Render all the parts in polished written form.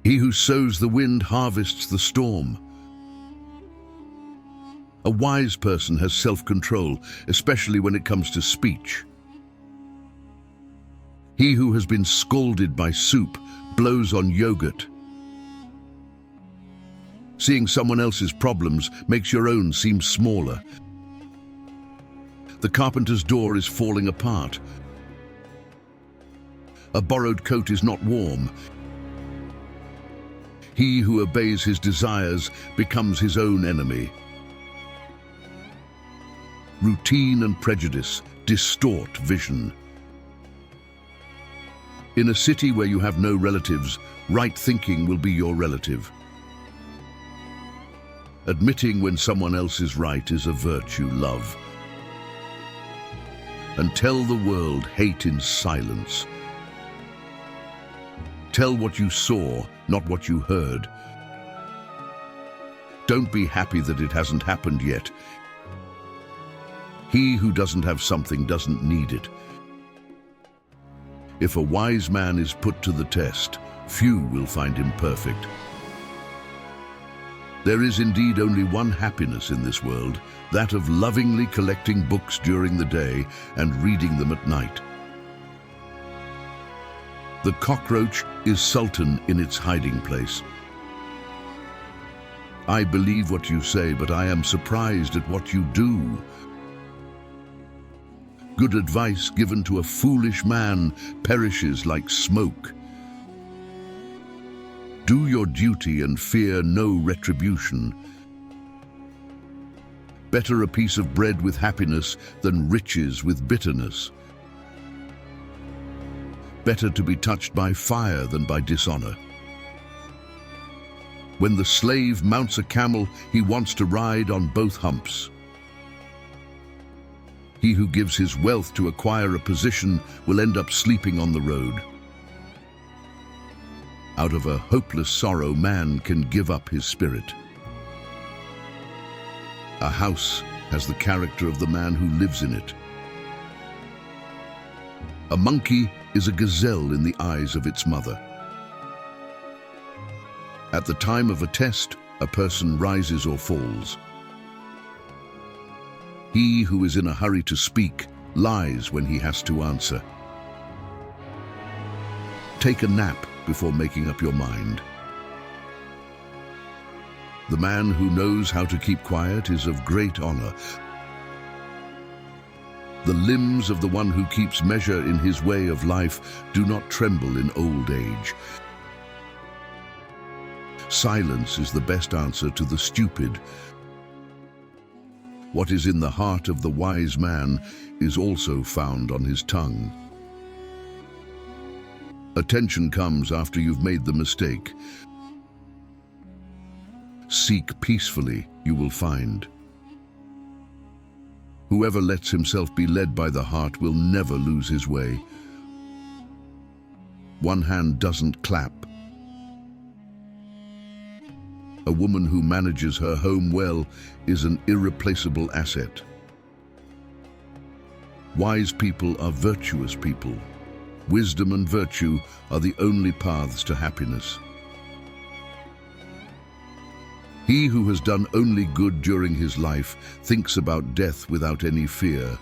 He who sows the wind harvests the storm. A wise person has self-control, especially when it comes to speech. He who has been scalded by soup blows on yogurt. Seeing someone else's problems makes your own seem smaller. The carpenter's door is falling apart. A borrowed coat is not warm. He who obeys his desires becomes his own enemy. Routine and prejudice distort vision. In a city where you have no relatives, right thinking will be your relative. Admitting when someone else is right is a virtue, love. And tell the world hate in silence. Tell what you saw, not what you heard. Don't be happy that it hasn't happened yet. He who doesn't have something doesn't need it. If a wise man is put to the test, few will find him perfect. There is indeed only one happiness in this world, that of lovingly collecting books during the day and reading them at night. The cockroach is sultan in its hiding place. I believe what you say, but I am surprised at what you do. Good advice given to a foolish man perishes like smoke. Do your duty and fear no retribution. Better a piece of bread with happiness than riches with bitterness. Better to be touched by fire than by dishonor. When the slave mounts a camel, he wants to ride on both humps. He who gives his wealth to acquire a position will end up sleeping on the road. Out of a hopeless sorrow, man can give up his spirit. A house has the character of the man who lives in it. A monkey is a gazelle in the eyes of its mother. At the time of a test, a person rises or falls. He who is in a hurry to speak lies when he has to answer. Take a nap before making up your mind. The man who knows how to keep quiet is of great honor. The limbs of the one who keeps measure in his way of life do not tremble in old age. Silence is the best answer to the stupid. What is in the heart of the wise man is also found on his tongue. Attention comes after you've made the mistake. Seek peacefully, you will find. Whoever lets himself be led by the heart will never lose his way. One hand doesn't clap. A woman who manages her home well is an irreplaceable asset. Wise people are virtuous people. Wisdom and virtue are the only paths to happiness. He who has done only good during his life thinks about death without any fear.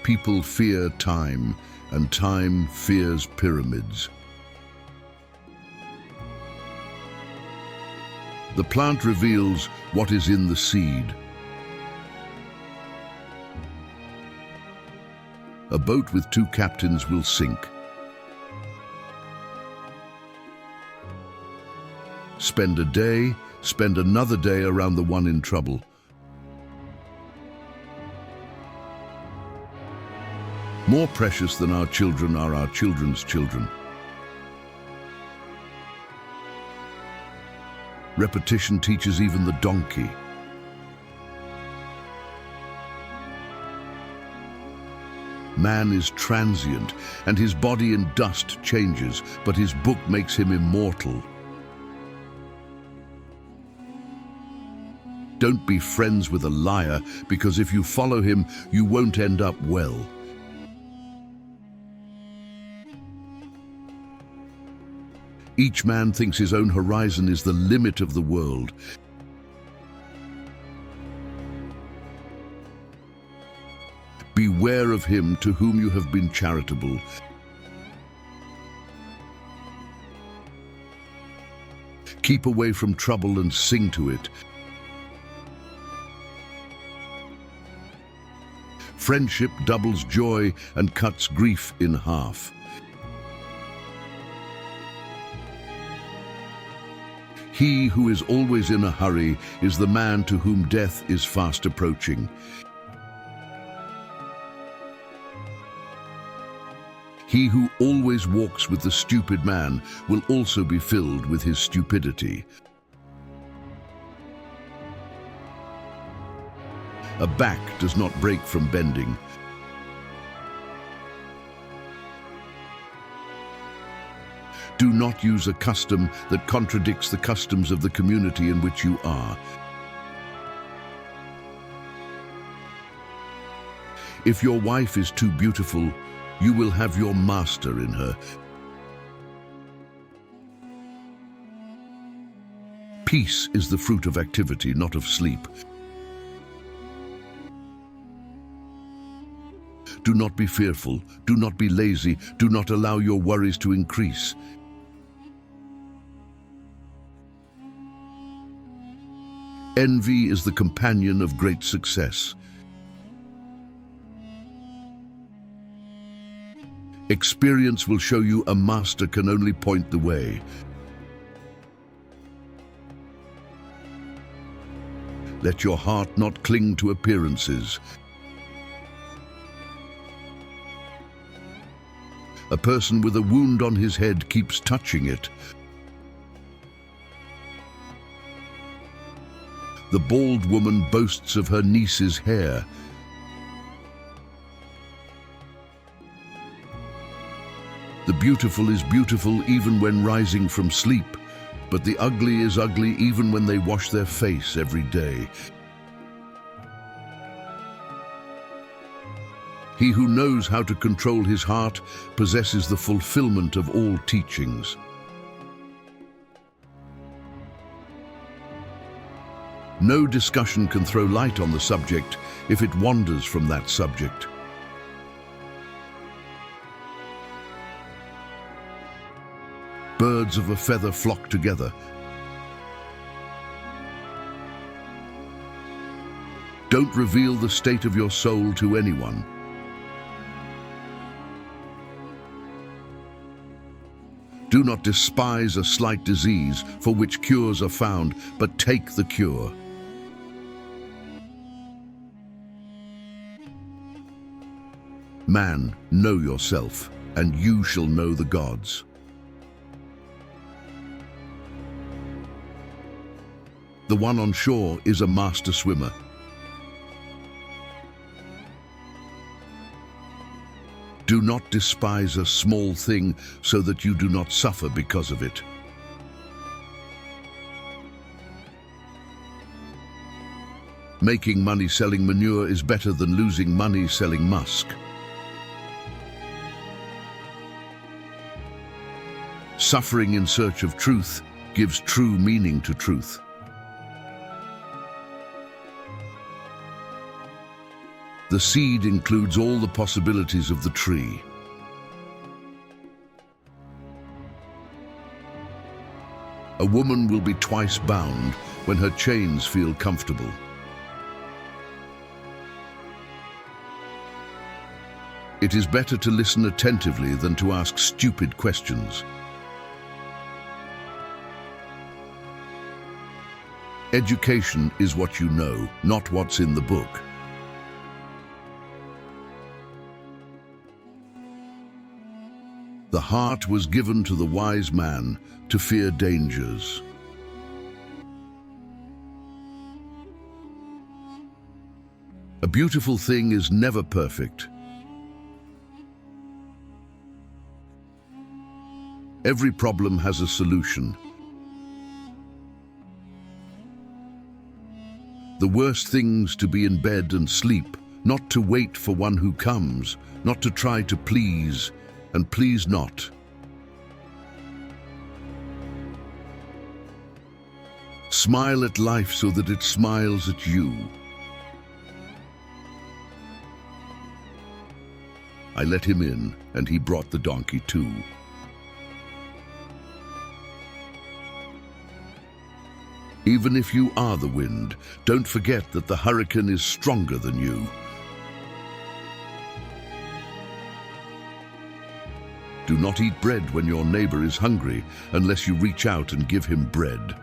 People fear time, and time fears pyramids. The plant reveals what is in the seed. A boat with two captains will sink. Spend a day, spend another day around the one in trouble. More precious than our children are our children's children. Repetition teaches even the donkey. Man is transient, and his body in dust changes, but his book makes him immortal. Don't be friends with a liar, because if you follow him, you won't end up well. Each man thinks his own horizon is the limit of the world. Beware of him to whom you have been charitable. Keep away from trouble and sing to it. Friendship doubles joy and cuts grief in half. He who is always in a hurry is the man to whom death is fast approaching. He who always walks with the stupid man will also be filled with his stupidity. A back does not break from bending. Do not use a custom that contradicts the customs of the community in which you are. If your wife is too beautiful, you will have your master in her. Peace is the fruit of activity, not of sleep. Do not be fearful, do not be lazy, do not allow your worries to increase. Envy is the companion of great success. Experience will show you a master can only point the way. Let your heart not cling to appearances. A person with a wound on his head keeps touching it. The bald woman boasts of her niece's hair. The beautiful is beautiful even when rising from sleep, but the ugly is ugly even when they wash their face every day. He who knows how to control his heart possesses the fulfillment of all teachings. No discussion can throw light on the subject if it wanders from that subject. Birds of a feather flock together. Don't reveal the state of your soul to anyone. Do not despise a slight disease for which cures are found, but take the cure. Man, know yourself, and you shall know the gods. The one on shore is a master swimmer. Do not despise a small thing so that you do not suffer because of it. Making money selling manure is better than losing money selling musk. Suffering in search of truth gives true meaning to truth. The seed includes all the possibilities of the tree. A woman will be twice bound when her chains feel comfortable. It is better to listen attentively than to ask stupid questions. Education is what you know, not what's in the book. The heart was given to the wise man to fear dangers. A beautiful thing is never perfect. Every problem has a solution. The worst things to be in bed and sleep, not to wait for one who comes, not to try to please, and please not. Smile at life so that it smiles at you. I let him in, and he brought the donkey too. Even if you are the wind, don't forget that the hurricane is stronger than you. Do not eat bread when your neighbor is hungry, unless you reach out and give him bread.